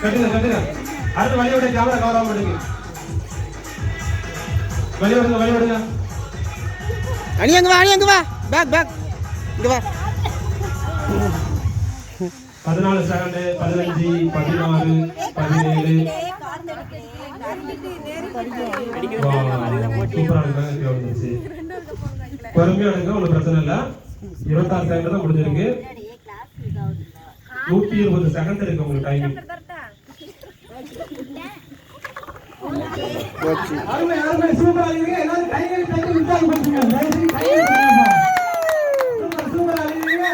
கட்டுங்க கட்டுங்க. அடுத்து வழி விட கேமரா கவர் ஆக மாட்டேங்குது. வழி விடுங்க. அணி அங்க வா பேக் இங்க வா. 14 செகண்ட், 15, 16, 17. பொறுமையா எடுங்க, ஒன்றும் பிரச்சனை இல்லை. 26 செகண்ட் தான் முடிஞ்சிருக்கு. 120 செகண்ட் இருக்கு உங்களுக்கு டைமிங். அருமை சூப்பரா இருக்கீங்க. எல்லாரும் கைகளை தட்டி உற்சாகப்படுத்துங்க. சூப்பரா இருக்கீங்க.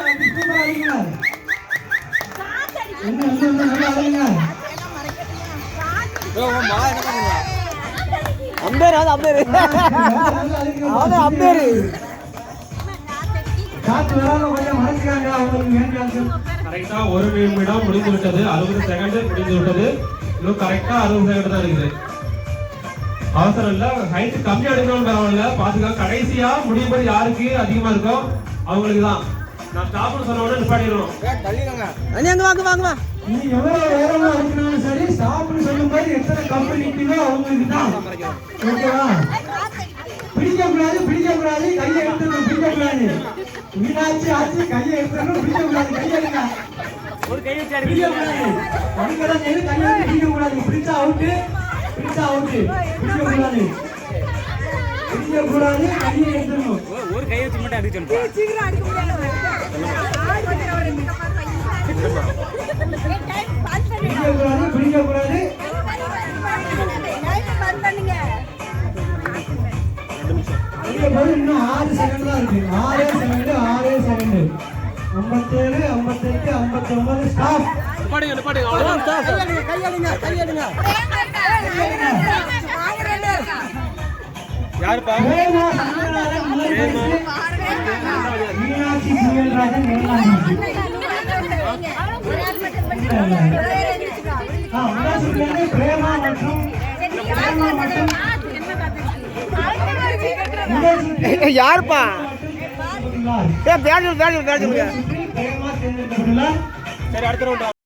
கரெக்டா 1 நிமிடம் முடிந்து விட்டது. 60 செகண்ட் முடிந்து விட்டது. இன்னும் கரெக்டா 60 செகண்ட் தான் இருக்குது. அவசரம் இல்ல, ஹைட் கம்மியா எடுக்கணும்னு பரவாயில்ல, பாத்துக்க. கடைசியா முடியும்போது யாருக்கு அதிகமா இருக்கோ அவங்களுக்கு தான். நான் ஸ்டாப்னு சொன்ன உடனே நிப்பாட்டிடணும். வாங்க நீ எவ்வளவு வேகமா இருக்கணும் சரி, ஸ்டாப்னு சொல்லும்போது எத்தனை கம்பெனி நிற்கிறோ அவங்களுக்கு தான். ஓகேவா? பிடிக்கக்கூடாது, கையை எடுத்துடணும். பிடிக்கக்கூடாது, மீனாட்சி ஆச்சு, கையை எடுத்துடணும். பிடிக்கக்கூடாது, கையை எடுங்க. ஒரு கையை பிடிக்கக்கூடாது, அடிக்கதான் கையை பிடிக்கக்கூடாது. பிடிச்சா அவுட்டு, பிடிக்கக்கூடாது, கையை எடுத்துடணும். ஒரு கையை வச்சு மட்டும் அடிக்கணும். சீக்கிரம் அடிக்க முடியாது. பிடிக்கக்கூடாது. இன்னும் 6 செகண்ட் தான் இருக்கு. 6 செகண்ட். 57, 58, 59. ஸ்டாப். கையெடுங்க. யாருப்பா? மீனாட்சி சுயல்ராஜன் பிரேமா மற்றும் யாருப்பா? பிரேமா தேர்ந்தெடுக்கப்பட்டுள்ளார். சரி, அடுத்த ரவுண்ட்.